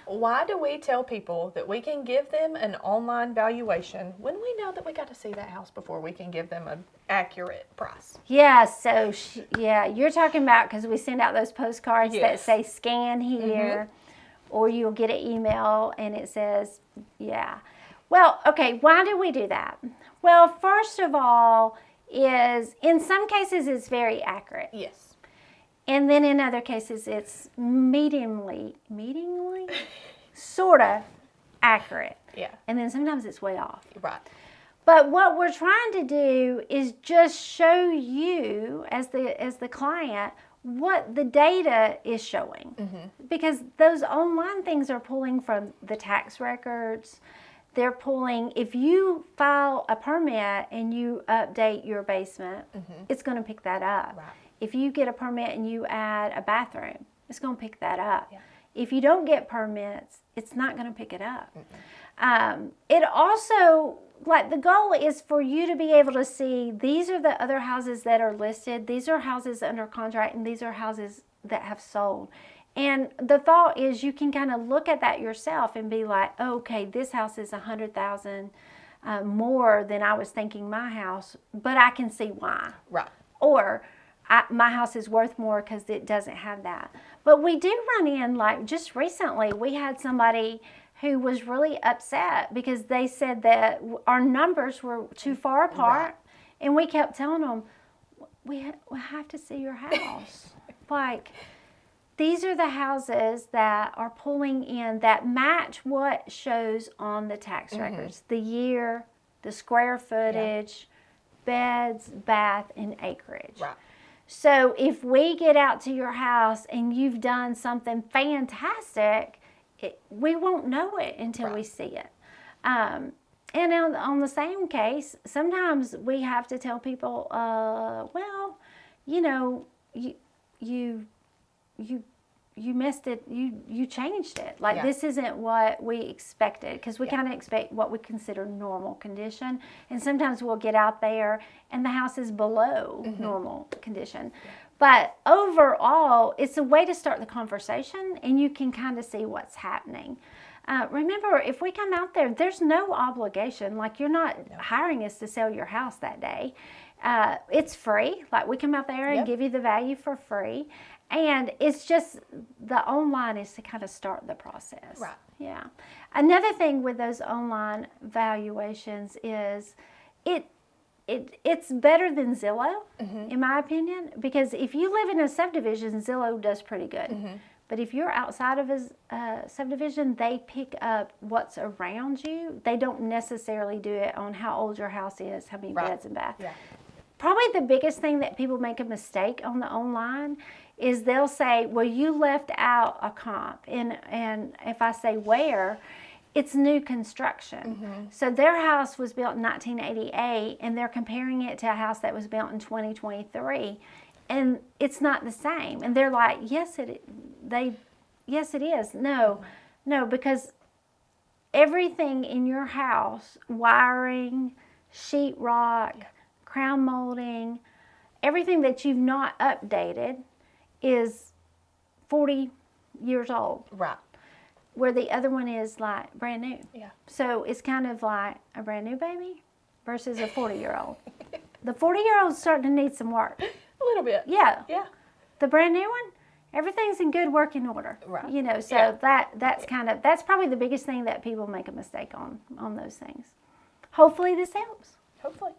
Why do we tell people that we can give them an online valuation when we know that we got to see that house before we can give them an accurate price? Yeah, so you're talking about because we send out those postcards that say scan here, or you'll get an email and it says, Well, okay, why do we do that? Well, first of all, is in some cases it's very accurate. Yes. And then in other cases it's mediumly, sort of accurate. Yeah. And then sometimes it's way off. Right. But what we're trying to do is just show you as the client what the data is showing. Because those online things are pulling from the tax records. They're pulling, if you file a permit and you update your basement, it's going to pick that up. Right. If you get a permit and you add a bathroom, it's going to pick that up. Yeah. If you don't get permits, it's not going to pick it up. It also, like, the goal is for you to be able to see these are the other houses that are listed, these are houses under contract, and these are houses that have sold. And the thought is you can kind of look at that yourself and be like, oh, okay, this house is $100,000 more than I was thinking my house, but I can see why. Right. Or my house is worth more because it doesn't have that. But we do run in, like just recently, we had somebody who was really upset because they said that our numbers were too far apart. Right. And we kept telling them, we have to see your house. Like, these are the houses that are pulling in that match what shows on the tax records. The year, the square footage, beds, bath, and acreage. Right. So if we get out to your house and you've done something fantastic, we won't know it until we see it. And on the same case, sometimes we have to tell people, well, you know, you missed it, you changed it. Like, this isn't what we expected, because we kind of expect what we consider normal condition. And sometimes we'll get out there and the house is below normal condition. But overall, it's a way to start the conversation and you can kind of see what's happening. Remember, if we come out there, there's no obligation. Like, you're not hiring us to sell your house that day. It's free. Like, we come out there and give you the value for free. And it's just, the online is to kind of start the process. Right. Yeah. Another thing with those online valuations is it's better than Zillow, in my opinion, because if you live in a subdivision, Zillow does pretty good. But if you're outside of a subdivision, they pick up what's around you. They don't necessarily do it on how old your house is, how many beds and baths. Yeah. Probably the biggest thing that people make a mistake on the online is they'll say, well, you left out a comp. And if I say where, it's new construction. So their house was built in 1988, and they're comparing it to a house that was built in 2023. And it's not the same. And they're like, yes, it is. No, because everything in your house, wiring, sheetrock, crown molding, everything that you've not updated is 40 years old. Right. Where the other one is like brand new. Yeah. So it's kind of like a brand new baby versus a 40-year-old. The 40-year-old's starting to need some work. A little bit. Yeah. Yeah. The brand new one, everything's in good working order. Right. You know, so that's probably the biggest thing that people make a mistake on those things. Hopefully this helps. Hopefully.